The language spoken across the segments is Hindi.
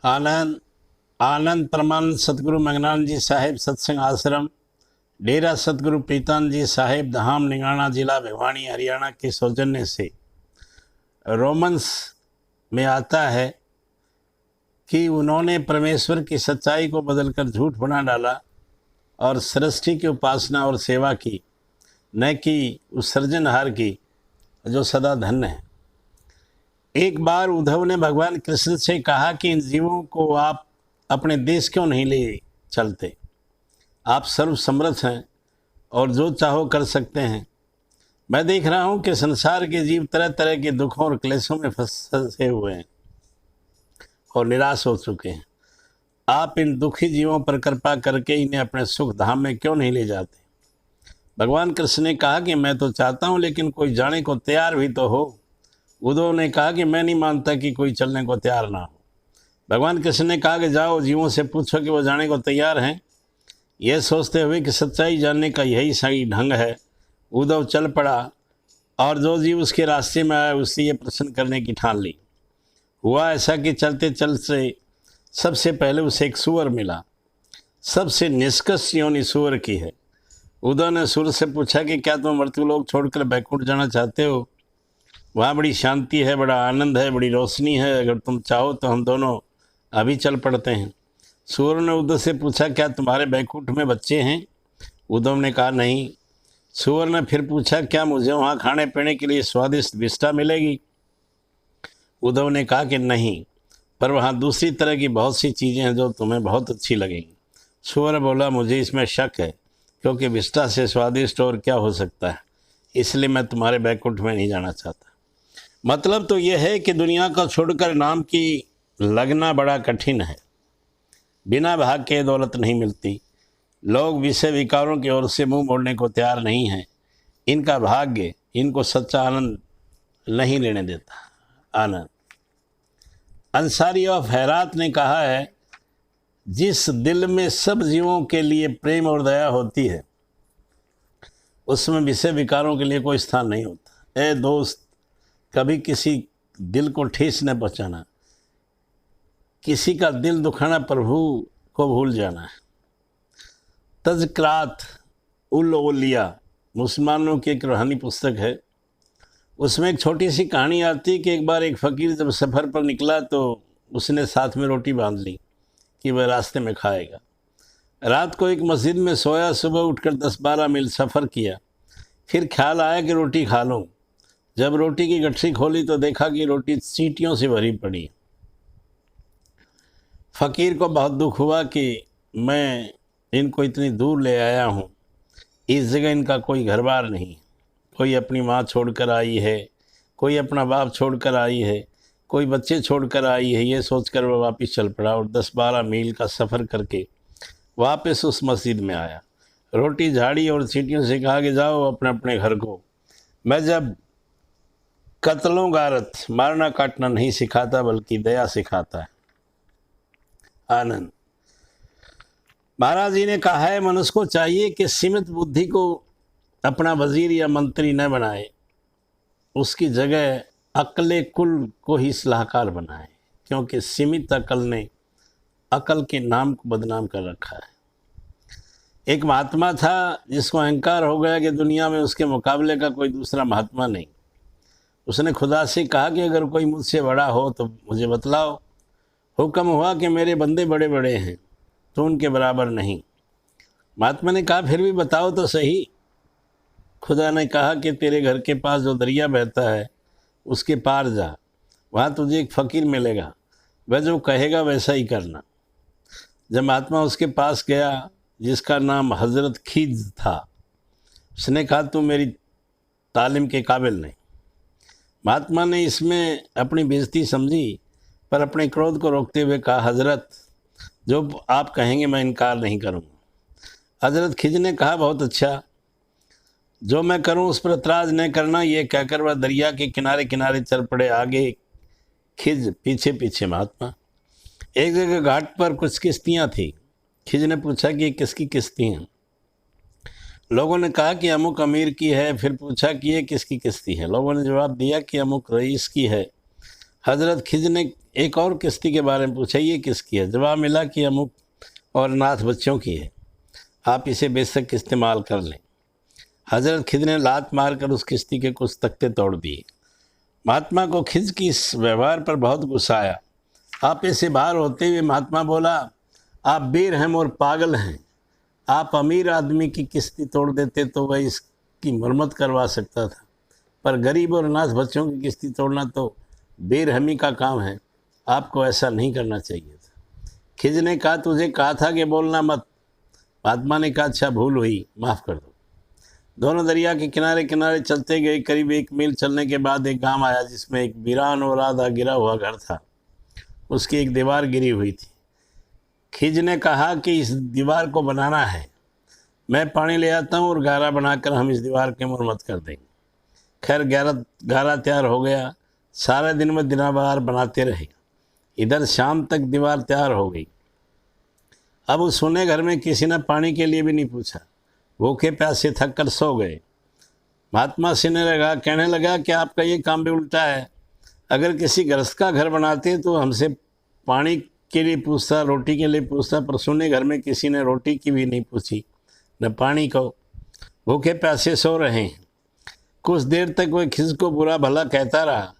आनंद आनंद परमानंद सतगुरु मंगनानंद जी साहिब सत्संग आश्रम, डेरा सतगुरु प्रीतानंद जी साहिब, धाम निगाना, जिला भिवानी, हरियाणा के सौजन्य से रोमन्स में आता है कि उन्होंने परमेश्वर की सच्चाई को बदलकर झूठ बना डाला और सृष्टि की उपासना और सेवा की, न कि उस सृजनहार की जो सदा धन्य है। एक बार उद्धव ने भगवान कृष्ण से कहा कि इन जीवों को आप अपने देश क्यों नहीं ले चलते? आप सर्वसमर्थ हैं और जो चाहो कर सकते हैं। मैं देख रहा हूं कि संसार के जीव तरह तरह के दुखों और क्लेशों में फंसे हुए हैं और निराश हो चुके हैं। आप इन दुखी जीवों पर कृपा करके इन्हें अपने सुख धाम में क्यों नहीं ले जाते? भगवान कृष्ण ने कहा कि मैं तो चाहता हूं, लेकिन कोई जाने को तैयार भी तो हो। उद्धव ने कहा कि मैं नहीं मानता कि कोई चलने को तैयार ना हो। भगवान कृष्ण ने कहा कि जाओ जीवों से पूछो कि वो जाने को तैयार हैं। यह सोचते हुए कि सच्चाई जानने का यही सही ढंग है, उद्धव चल पड़ा और जो जीव उसके रास्ते में आया उससे ये प्रश्न करने की ठान ली। हुआ ऐसा कि चलते चलते सबसे पहले उसे एक सूअर मिला। सबसे निष्कर्ष योनि सूअर की है। उद्धव ने सूअर से पूछा कि क्या तुम मृत्युलोक छोड़कर बैकुंठ जाना चाहते हो? वहाँ बड़ी शांति है, बड़ा आनंद है, बड़ी रोशनी है। अगर तुम चाहो तो हम दोनों अभी चल पड़ते हैं। सूअर ने उद्धव से पूछा, क्या तुम्हारे बैकुंठ में बच्चे हैं? उद्धव ने कहा नहीं। सूअर ने फिर पूछा, क्या मुझे वहाँ खाने पीने के लिए स्वादिष्ट विष्ठा मिलेगी? उद्धव ने कहा कि नहीं, पर वहाँ दूसरी तरह की बहुत सी चीज़ें हैं जो तुम्हें बहुत अच्छी लगेंगी। सूअर बोला, मुझे इसमें शक है, क्योंकि विष्ठा से स्वादिष्ट और क्या हो सकता है, इसलिए मैं तुम्हारे बैकुंठ में नहीं जाना चाहता। मतलब तो यह है कि दुनिया को छोड़कर नाम की लगना बड़ा कठिन है। बिना भाग के दौलत नहीं मिलती। लोग विषय विकारों की ओर से मुंह मोड़ने को तैयार नहीं हैं। इनका भाग्य इनको सच्चा आनंद नहीं लेने देता। आनंद अंसारी ऑफ हैरात ने कहा है, जिस दिल में सब जीवों के लिए प्रेम और दया होती है उसमें विषय विकारों के लिए कोई स्थान नहीं होता। ए दोस्त, कभी किसी दिल को ठेस न पहुंचाना, किसी का दिल दुखाना प्रभु को भूल जाना है। तज़किरात उल औलिया मुसलमानों की एक रूहानी पुस्तक है। उसमें एक छोटी सी कहानी आती है कि एक बार एक फ़कीर जब सफ़र पर निकला तो उसने साथ में रोटी बांध ली कि वह रास्ते में खाएगा। रात को एक मस्जिद में सोया, सुबह उठकर 10-12 मील सफ़र किया। फिर ख्याल आया कि रोटी खा लूँ। जब रोटी की गठरी खोली तो देखा कि रोटी चींटियों से भरी पड़ी। फ़कीर को बहुत दुख हुआ कि मैं इनको इतनी दूर ले आया हूँ, इस जगह इनका कोई घर बार नहीं, कोई अपनी माँ छोड़कर आई है, कोई अपना बाप छोड़कर आई है, कोई बच्चे छोड़कर आई है। ये सोचकर वह वापस चल पड़ा और 10-12 मील का सफ़र करके वापस उस मस्जिद में आया। रोटी झाड़ी और चींटियों से कहा कि जाओ अपने अपने घर को। मैं जब कत्लों गारत मारना काटना नहीं सिखाता बल्कि दया सिखाता है। आनंद महाराज जी ने कहा है, मनुष्य को चाहिए कि सीमित बुद्धि को अपना वजीर या मंत्री न बनाए, उसकी जगह अक्ल कुल को ही सलाहकार बनाए, क्योंकि सीमित अकल ने अकल के नाम को बदनाम कर रखा है। एक महात्मा था जिसको अहंकार हो गया कि दुनिया में उसके मुकाबले का कोई दूसरा महात्मा नहीं। उसने खुदा से कहा कि अगर कोई मुझसे बड़ा हो तो मुझे बतलाओ। हुक्म हुआ कि मेरे बंदे बड़े बड़े हैं, तो उनके बराबर नहीं। महात्मा ने कहा, फिर भी बताओ तो सही। खुदा ने कहा कि तेरे घर के पास जो दरिया बहता है उसके पार जा, वहाँ तुझे एक फ़कीर मिलेगा, वह जो कहेगा वैसा ही करना। जब महात्मा उसके पास गया, जिसका नाम हज़रत खिज था, उसने कहा, तुम मेरी तालीम के काबिल नहीं। महात्मा ने इसमें अपनी बेइज्जती समझी, पर अपने क्रोध को रोकते हुए कहा, हज़रत जो आप कहेंगे मैं इनकार नहीं करूँगा। हज़रत खिज ने कहा, बहुत अच्छा, जो मैं करूं उस पर एतराज़ न करना। ये कहकर वह दरिया के किनारे किनारे चल पड़े, आगे खिज पीछे पीछे महात्मा। एक जगह घाट पर कुछ किश्तियां थी। खिज ने पूछा कि ये किसकी किश्ती हैं? लोगों ने कहा कि अमुक अमीर की है। फिर पूछा कि ये किसकी किश्ती है? लोगों ने जवाब दिया कि अमुक रईस की है। हजरत खिज ने एक और किश्ती के बारे में पूछा, ये किसकी है? जवाब मिला कि अमुक और नाथ बच्चों की है, आप इसे बेशक इस्तेमाल कर लें। हजरत खिज ने लात मारकर उस किश्ती के कुछ तख्ते तोड़ दिए। महात्मा को खिज की इस व्यवहार पर बहुत गुस्सा आया। आपे से बाहर होते हुए महात्मा बोला, आप बेरहम और पागल हैं। आप अमीर आदमी की किश्ती तोड़ देते तो वह इसकी मरम्मत करवा सकता था, पर गरीब और अनाथ बच्चों की किश्ती तोड़ना तो बेरहमी का काम है, आपको ऐसा नहीं करना चाहिए था। खिज ने कहा, तुझे कहा था कि बोलना मत। महात्मा ने कहा, अच्छा भूल हुई, माफ़ कर दो। दोनों दरिया के किनारे किनारे चलते गए। करीब 1 मील चलने के बाद एक गांव आया जिसमें एक वीरान और आधा गिरा हुआ घर था। उसकी एक दीवार गिरी हुई थी। खिज ने कहा कि इस दीवार को बनाना है, मैं पानी ले आता हूँ और गारा बनाकर हम इस दीवार की मरम्मत कर देंगे। खैर गारा तैयार हो गया। सारे दिन में दीवार बनाते रहे। इधर शाम तक दीवार तैयार हो गई। अब उस सोने घर में किसी ने पानी के लिए भी नहीं पूछा। भूखे प्यासे थक कर सो गए। महात्मा कहने लगा कि आपका ये काम भी उल्टा है। अगर किसी गृहस्थ का घर बनाते तो हमसे पानी के लिए पूछता, रोटी के लिए पूछता, पर सोने घर में किसी ने रोटी की भी नहीं पूछी, न पानी को। भूखे प्यासे सो रहे हैं। कुछ देर तक वह खिज को बुरा भला कहता रहा।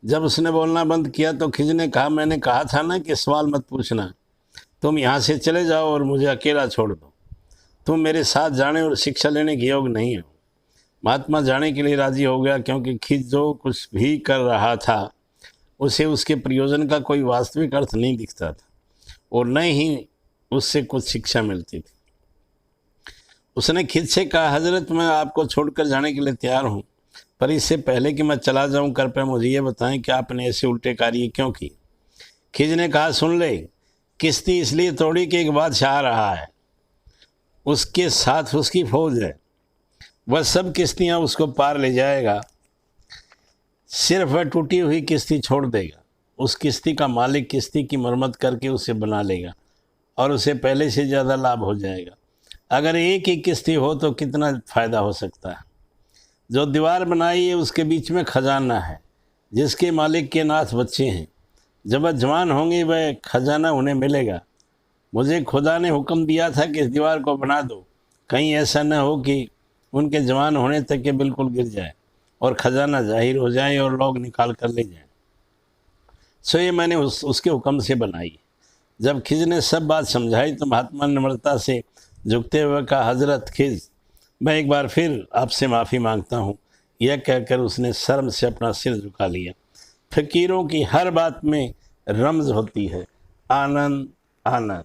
जब उसने बोलना बंद किया तो खिज ने कहा, मैंने कहा था ना कि सवाल मत पूछना। तुम यहाँ से चले जाओ और मुझे अकेला छोड़ दो। तुम मेरे साथ जाने और शिक्षा लेने के योग नहीं हो। महात्मा जाने के लिए राजी हो गया, क्योंकि खिज जो कुछ भी कर रहा था उसे उसके प्रयोजन का कोई वास्तविक अर्थ नहीं दिखता था और न ही उससे कुछ शिक्षा मिलती थी। उसने खिज से कहा, हजरत मैं आपको छोड़कर जाने के लिए तैयार हूँ, पर इससे पहले कि मैं चला जाऊँ कृपया मुझे ये बताएं कि आपने ऐसे उल्टे कार्य क्यों किए। खिज ने कहा, सुन ले, किश्ती इसलिए तोड़ी कि एक बादशाह आ रहा है, उसके साथ उसकी फौज है, वह सब किश्तियाँ उसको पार ले जाएगा, सिर्फ वह टूटी हुई किश्ती छोड़ देगा। उस किश्ती का मालिक किश्ती की मरम्मत करके उसे बना लेगा और उसे पहले से ज़्यादा लाभ हो जाएगा। अगर एक ही किश्ती हो तो कितना फ़ायदा हो सकता है। जो दीवार बनाई है उसके बीच में खजाना है, जिसके मालिक के नाथ बच्चे हैं। जब वह जवान होंगे वह खजाना उन्हें मिलेगा। मुझे खुदा ने हुक्म दिया था कि इस दीवार को बना दो, कहीं ऐसा न हो कि उनके जवान होने तक के बिल्कुल गिर जाए और ख़जाना जाहिर हो जाए और लोग निकाल कर ले जाएं। सो ये मैंने उसके हुक्म से बनाई। जब खिज ने सब बात समझाई तो महात्मा ने नम्रता से झुकते हुए कहा, हजरत खिज, मैं एक बार फिर आपसे माफ़ी मांगता हूँ। यह कहकर उसने शर्म से अपना सिर झुका लिया। फ़कीरों की हर बात में रमज़ होती है, आनंद आनंद।